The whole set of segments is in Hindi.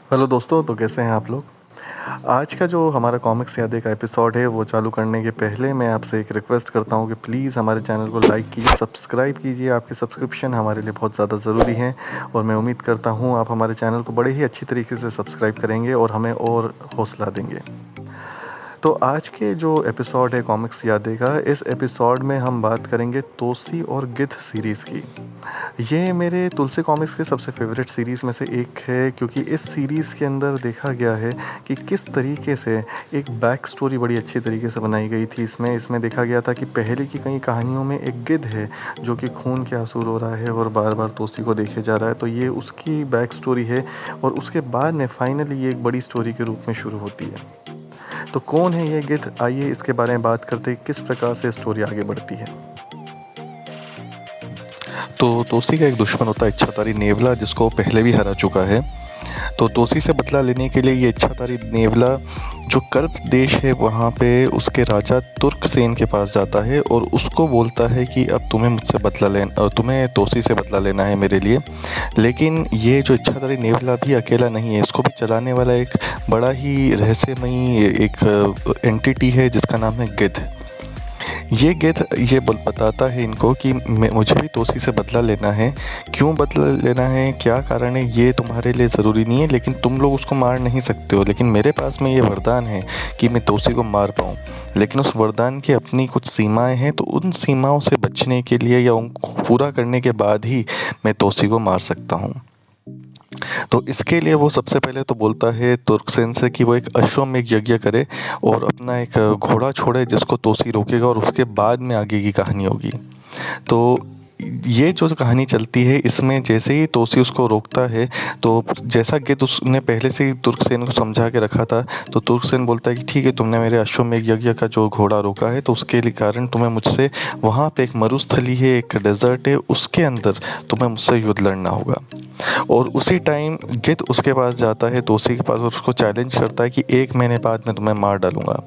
हेलो दोस्तों, तो कैसे हैं आप लोग। आज का जो हमारा कॉमिक्स यादें का एपिसोड है वो चालू करने के पहले मैं आपसे एक रिक्वेस्ट करता हूँ कि प्लीज़ हमारे चैनल को लाइक कीजिए, सब्सक्राइब कीजिए। आपकी सब्सक्रिप्शन हमारे लिए बहुत ज़्यादा ज़रूरी है और मैं उम्मीद करता हूँ आप हमारे चैनल को बड़े ही अच्छी तरीके से सब्सक्राइब करेंगे और हमें और हौसला देंगे। तो आज के जो एपिसोड है कॉमिक्स यादें का, इस एपिसोड में हम बात करेंगे तोसी और गिद्ध सीरीज़ की। ये मेरे तुलसी कॉमिक्स के सबसे फेवरेट सीरीज़ में से एक है, क्योंकि इस सीरीज़ के अंदर देखा गया है कि किस तरीके से एक बैक स्टोरी बड़ी अच्छी तरीके से बनाई गई थी। इसमें देखा गया था कि पहले की कई कहानियों में एक गिद्ध है जो कि खून के आंसू रो रहा है और बार बार तोसी को देखे जा रहा है, तो ये उसकी बैक स्टोरी है और उसके बाद में फाइनली ये एक बड़ी स्टोरी के रूप में शुरू होती है। तो कौन है ये गिद्ध, आइए इसके बारे में बात करते हैं, किस प्रकार से स्टोरी आगे बढ़ती है। तो तोसी का एक दुश्मन होता है इच्छाधारी नेवला, जिसको वो पहले भी हरा चुका है। तो तोसी से बदला लेने के लिए ये इच्छाधारी नेवला जो कल्प देश है वहाँ पे उसके राजा तुर्कसेन के पास जाता है और उसको बोलता है कि अब तुम्हें मुझसे बदला लेना, तुम्हें तोसी से बदला लेना है मेरे लिए। लेकिन ये जो इच्छाधारी नेवला भी अकेला नहीं है, इसको भी चलाने वाला एक बड़ा ही रहस्यमयी एक एंटिटी है जिसका नाम है गिद्ध। ये गिद्ध ये बताता है इनको कि मुझे भी तोसी से बदला लेना है। क्यों बदला लेना है, क्या कारण है, ये तुम्हारे लिए ज़रूरी नहीं है, लेकिन तुम लोग उसको मार नहीं सकते हो। लेकिन मेरे पास में ये वरदान है कि मैं तोसी को मार पाऊँ। लेकिन उस वरदान की अपनी कुछ सीमाएं हैं, तो उन सीमाओं से बचने के लिए या उनको पूरा करने के बाद ही मैं तोसी को मार सकता हूँ। तो इसके लिए वो सबसे पहले तो बोलता है तुर्कसेन से कि वो एक अश्वमेध यज्ञ करे और अपना एक घोड़ा छोड़े जिसको तोसी रोकेगा, और उसके बाद में आगे की कहानी होगी। तो ये जो कहानी चलती है, इसमें जैसे ही तोसी उसको रोकता है, तो जैसा गिद्ध उसने पहले से ही तुर्कसेन को समझा के रखा था, तो तुर्कसेन बोलता है कि ठीक है, तुमने मेरे अश्वमेध यज्ञ का जो घोड़ा रोका है, तो उसके लिए कारण तुम्हें मुझसे वहाँ पे एक मरुस्थली है, एक डेजर्ट है, उसके अंदर तुम्हें मुझसे युद्ध लड़ना होगा। और उसी टाइम गिद्ध उसके पास जाता है, तोसी के पास, और उसको चैलेंज करता है कि 1 महीने बाद मैं तुम्हें मार डालूंगा।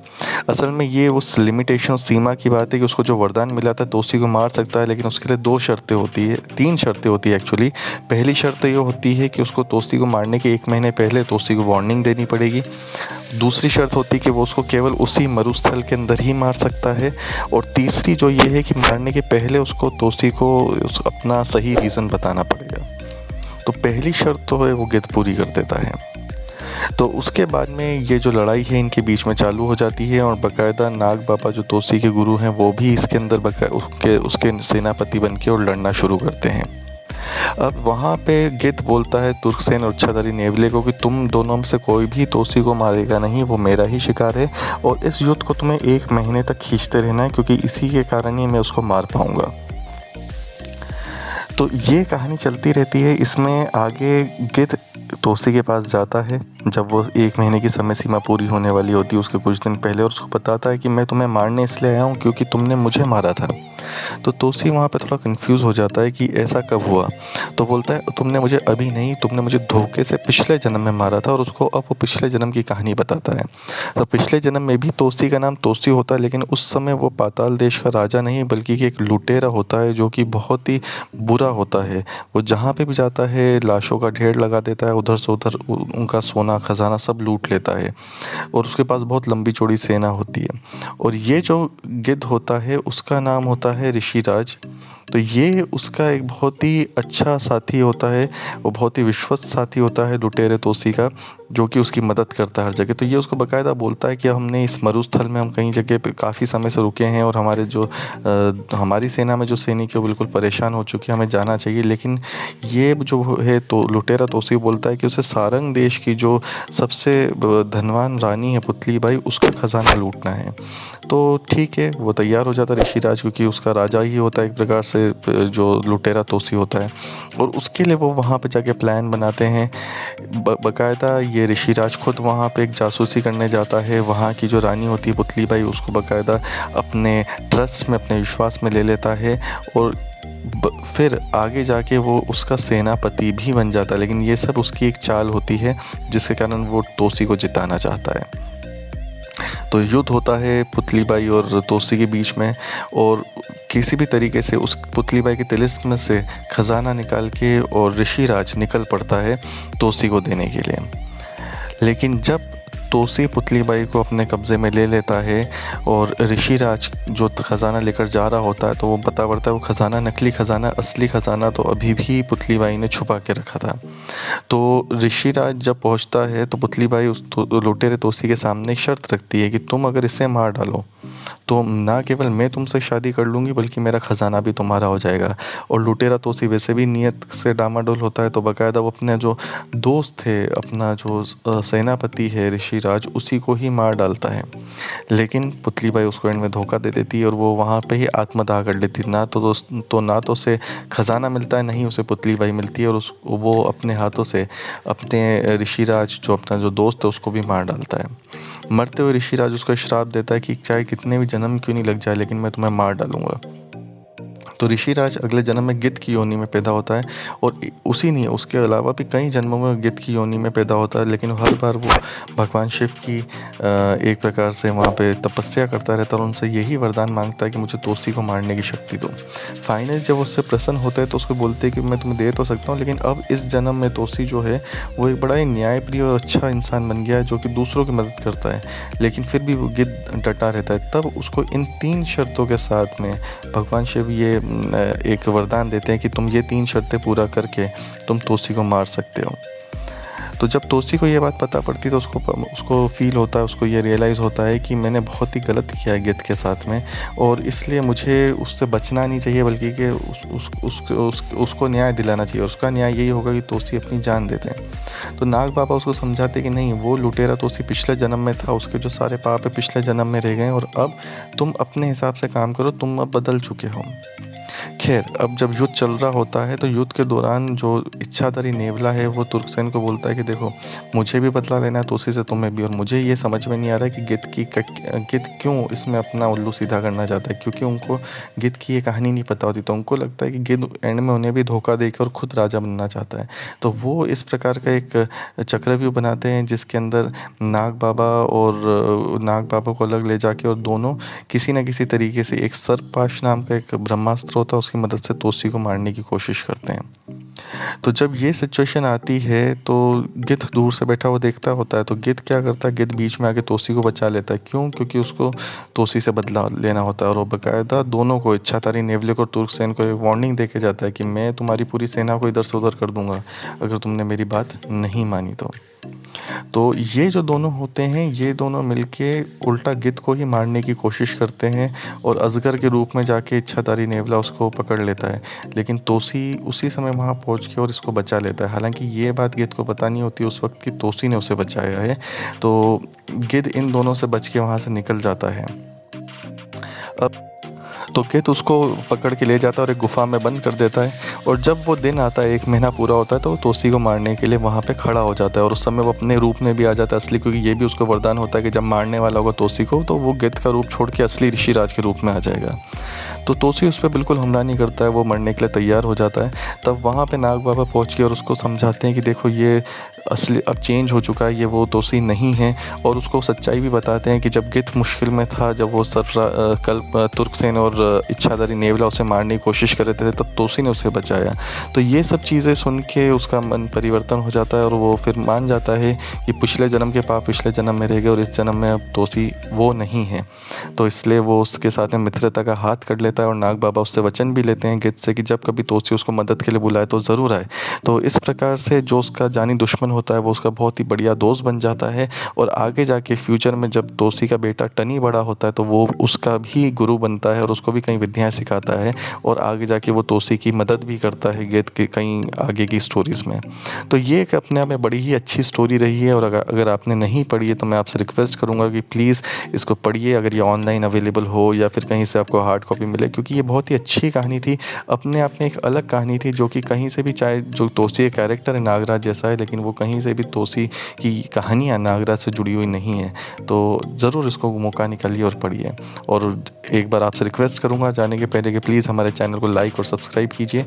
असल में ये उस लिमिटेशन, सीमा की बात है कि उसको जो वरदान मिला था तोसी को मार सकता है, लेकिन उसके लिए 2 शर्तें होती है, 3 शर्तें होती है एक्चुअली। पहली शर्त ये होती है कि उसको तोसी को मारने के 1 महीने पहले तोसी को वार्निंग देनी पड़ेगी। दूसरी शर्त होती है कि वो उसको केवल उसी मरुस्थल के अंदर ही मार सकता है। और तीसरी जो ये है कि मारने के पहले उसको तोसी को अपना सही रीज़न बताना पड़ेगा। तो पहली शर्त तो है वो गिद्ध पूरी कर देता है। तो उसके बाद में ये जो लड़ाई है इनके बीच में चालू हो जाती है, और बाकायदा नाग बाबा जो तोसी के गुरु हैं वो भी इसके अंदर उसके सेनापति बन के और लड़ना शुरू करते हैं। अब वहाँ पे गिद्ध बोलता है तुर्कसेन और इच्छाधारी नेवले को कि तुम दोनों में से कोई भी तोसी को मारेगा नहीं, वो मेरा ही शिकार है, और इस युद्ध को तुम्हें 1 महीने तक खींचते रहना है, क्योंकि इसी के कारण ही मैं उसको मार पाऊँगा। तो ये कहानी चलती रहती है। इसमें आगे गिद्ध तोसी के पास जाता है जब वो 1 महीने की समय सीमा पूरी होने वाली होती है, उसके कुछ दिन पहले, और उसको बताता है कि मैं तुम्हें मारने इसलिए आया हूँ क्योंकि तुमने मुझे मारा था। तो तोसी वहाँ पे थोड़ा कंफ्यूज हो जाता है कि ऐसा कब हुआ। तो बोलता है तुमने मुझे अभी नहीं, तुमने मुझे धोखे से पिछले जन्म में मारा था, और उसको अब वो पिछले जन्म की कहानी बताता है। तो पिछले जन्म में भी तोसी का नाम तोसी होता है, लेकिन उस समय वो पाताल देश का राजा नहीं बल्कि कि एक लुटेरा होता है जो कि बहुत ही बुरा होता है। वो जहाँ पे भी जाता है लाशों का ढेर लगा देता है, उधर से उधर उनका सोना खजाना सब लूट लेता है, और उसके पास बहुत लंबी चौड़ी सेना होती है। और ये जो गिद्ध होता है उसका नाम होता है ऋषिराज। तो ये उसका एक बहुत ही अच्छा साथी होता है, वो बहुत ही विश्वस्त साथी होता है लुटेरे तोसी का, जो कि उसकी मदद करता है हर जगह। तो ये उसको बाकायदा बोलता है कि हमने इस मरुस्थल में हम कई जगह पे काफ़ी समय से रुके हैं, और हमारे जो हमारी सेना में जो सैनिक है वो बिल्कुल परेशान हो चुके हैं, हमें जाना चाहिए। लेकिन ये जो है तो लुटेरा तोसी बोलता है कि उसे सारंग देश की जो सबसे धनवान रानी है पुतली बाई, उसका खजाना लूटना है। तो ठीक है, वो तैयार हो जाता है ऋषिराज, क्योंकि उसका राजा ही होता है एक प्रकार से जो लुटेरा तोसी होता है। और उसके लिए वो वहाँ पे जाके प्लान बनाते हैं। बाकायदा ये ऋषिराज खुद वहाँ पे एक जासूसी करने जाता है। वहाँ की जो रानी होती है पुतली बाई, उसको बाकायदा अपने ट्रस्ट में, अपने विश्वास में ले लेता है, और फिर आगे जाके वो उसका सेनापति भी बन जाता है। लेकिन ये सब उसकी एक चाल होती है जिसके कारण वो तोसी को जिताना चाहता है। तो युद्ध होता है पुतली बाई और तोसी के बीच में, और किसी भी तरीके से उस पुतली बाई के तिलिस्म से खजाना निकाल के और ऋषिराज निकल पड़ता है तोसी को देने के लिए। लेकिन जब तोसी पुतली बाई को अपने कब्ज़े में ले लेता है और ऋषिराज जो ख़ज़ाना लेकर जा रहा होता है, तो वो पता पड़ता है वो ख़ज़ाना नकली ख़ज़ाना, असली ख़ज़ाना तो अभी भी पुतली बाई ने छुपा के रखा था। तो ऋषिराज जब पहुंचता है तो पुतली बाई उस लुटेरे तोसी के सामने एक शर्त रखती है कि तुम अगर इसे मार डालो तो ना केवल मैं तुमसे शादी कर लूँगी बल्कि मेरा ख़ज़ाना भी तुम्हारा हो जाएगा। और लुटेरा तोसी वैसे भी नीयत से डामाडोल होता है, तो बाकायदा वो अपने जो दोस्त थे, अपना जो सेनापति है ऋषिराज, उसी को ही मार डालता है। लेकिन पुतली बाई उसको एंड में धोखा दे देती है और वो वहाँ पे ही आत्मदाह कर लेती है। ना तो उसे ख़ज़ाना मिलता है, ना ही उसे पुतली बाई मिलती है, और वो अपने हाथों से अपने ऋषिराज जो अपना जो दोस्त है उसको भी मार डालता है। मरते हुए ऋषिराज उसको श्राप देता है कि चाहे कितने भी जन्म क्यों नहीं लग जाए लेकिन मैं तुम्हें मार डालूंगा। तो ऋषिराज अगले जन्म में गिद्ध की योनि में पैदा होता है, और उसी नहीं उसके अलावा भी कई जन्मों में गिद्ध की योनि में पैदा होता है, लेकिन हर बार वो भगवान शिव की एक प्रकार से वहाँ पे तपस्या करता रहता है और उनसे यही वरदान मांगता है कि मुझे तोसी को मारने की शक्ति दो। फाइनली जब उससे प्रसन्न होता है तो उसको बोलते हैं कि मैं तुम्हें दे तो सकता हूँ, लेकिन अब इस जन्म में तोसी जो है वो एक बड़ा ही न्यायप्रिय और अच्छा इंसान बन गया है जो कि दूसरों की मदद करता है, लेकिन फिर भी वो गिद्ध डटा रहता है। तब उसको इन 3 शर्तों के साथ में भगवान शिव ये एक वरदान देते हैं कि तुम ये 3 शर्तें पूरा करके तुम तोसी को मार सकते हो। तो जब तोसी को ये बात पता पड़ती है तो उसको फील होता है, उसको ये रियलाइज़ होता है कि मैंने बहुत ही गलत किया है गिद्ध के साथ में, और इसलिए मुझे उससे बचना नहीं चाहिए बल्कि कि उसको न्याय दिलाना चाहिए। उसका न्याय यही होगा कि तोसी अपनी जान दे दें। तो नाग बाबा उसको समझाते कि नहीं, वो लुटेरा तोसी पिछले जन्म में था, उसके जो सारे पाप है पिछले जन्म में रह गए और अब तुम अपने हिसाब से काम करो, तुम अब बदल चुके हो। खैर, अब जब युद्ध चल रहा होता है तो युद्ध के दौरान जो इच्छाधारी नेवला है वो तुर्कसेन को बोलता है कि देखो, मुझे भी बदला लेना है तोसी से, तुम्हें भी, और मुझे ये समझ में नहीं आ रहा है कि गिद्ध क्यों इसमें अपना उल्लू सीधा करना चाहता है, क्योंकि उनको गिद्ध की ये कहानी नहीं पता होती। तो उनको लगता है कि गिद्ध एंड में उन्हें भी धोखा देकर खुद राजा बनना चाहता है। तो वो इस प्रकार का एक चक्रव्यूह बनाते हैं जिसके अंदर नाग बाबा को अलग ले जाके और दोनों किसी न किसी तरीके से एक सर्पपाश नाम का एक ब्रह्मास्त्र होता है उसकी मदद से तोसी को मारने की कोशिश करते हैं। तो जब ये सिचुएशन आती है तो गिद्ध दूर से बैठा हुआ देखता होता है, तो गिद्ध क्या करता है, गिद्ध बीच में आके तोसी को बचा लेता है। क्यों? क्योंकि उसको तोसी से बदला लेना होता है, और वो बाकायदा दोनों को, इच्छाधारी नेवले को और तुर्कसेन को वार्निंग दे के जाता है कि मैं तुम्हारी पूरी सेना को इधर से उधर कर दूंगा अगर तुमने मेरी बात नहीं मानी तो ये जो दोनों होते हैं, ये दोनों मिलके उल्टा गिद्ध को ही मारने की कोशिश करते हैं, और अजगर के रूप में जाके इच्छाधारी नेवला उसको पकड़ लेता है। लेकिन तोसी उसी समय वहाँ पहुँच के और इसको बचा लेता है। हालांकि ये बात गिद्ध को पता नहीं होती उस वक्त कि तोसी ने उसे बचाया है। तो गिद्ध इन दोनों से बच के वहाँ से निकल जाता है। अब तो गिद्ध उसको पकड़ के ले जाता है और एक गुफा में बंद कर देता है, और जब वो दिन आता है, 1 महीना पूरा होता है, तो वो तोसी को मारने के लिए वहाँ पे खड़ा हो जाता है, और उस समय वो अपने रूप में भी आ जाता है असली, क्योंकि ये भी उसको वरदान होता है कि जब मारने वाला होगा तोसी को तो वो गिद्ध का रूप छोड़ के असली ऋषिराज के रूप में आ जाएगा। तो तोसी उस पर बिल्कुल हमला नहीं करता है, वो मरने के लिए तैयार हो जाता है। तब वहाँ पे नाग बाबा पहुँच के और उसको समझाते हैं कि देखो, ये असली अब चेंज हो चुका है, ये वो तोसी नहीं है, और उसको सच्चाई भी बताते हैं कि जब गिद्ध मुश्किल में था, जब वो तुर्कसेन और इच्छाधारी नेवला उसे मारने की कोशिश कर रहे थे, तब तोसी ने उसे बचाया। तो ये सब चीज़ें सुन के उसका मन परिवर्तन हो जाता है और वो फिर मान जाता है कि पिछले जन्म के पाप पिछले जन्म में रह गए और इस जन्म में अब तोसी वो नहीं है। तो इसलिए वो उसके साथ में मित्रता का हाथ कर लेता है, और नाग बाबा उससे वचन भी लेते हैं गिद्ध से कि जब कभी तोसी उसको मदद के लिए बुलाए तो ज़रूर आए। तो इस प्रकार से जो उसका जानी दुश्मन होता है वो उसका बहुत ही बढ़िया दोस्त बन जाता है, और आगे जाके फ्यूचर में जब तोसी का बेटा टनी बड़ा होता है तो वो उसका भी गुरु बनता है और उसको भी कई विद्याएं सिखाता है, और आगे जाके वो तोसी की मदद भी करता है गिद्ध के कई आगे की स्टोरीज़ में। तो ये एक अपने आप में बड़ी ही अच्छी स्टोरी रही है, और अगर आपने नहीं पढ़ी है तो मैं आपसे रिक्वेस्ट करूँगा कि प्लीज़ इसको पढ़िए, अगर ये ऑनलाइन अवेलेबल हो या फिर कहीं से आपको हार्ड कॉपी मिले, क्योंकि ये बहुत ही अच्छी कहानी थी। अपने आप में एक अलग कहानी थी जो कि कहीं से भी, चाहे जो तोसी का कैरेक्टर है नागराज जैसा है, लेकिन वो कहीं से भी तोसी की कहानियाँ नागराज से जुड़ी हुई नहीं है। तो ज़रूर इसको मौका निकालिए और पढ़िए। और एक बार आपसे रिक्वेस्ट करूँगा जाने के पहले कि प्लीज़ हमारे चैनल को लाइक और सब्सक्राइब कीजिए,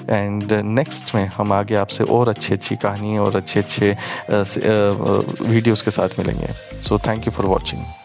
एंड नेक्स्ट में हम आगे आपसे और अच्छी कहानी और अच्छे वीडियोज़ के साथ मिलेंगे। So thank you for watching.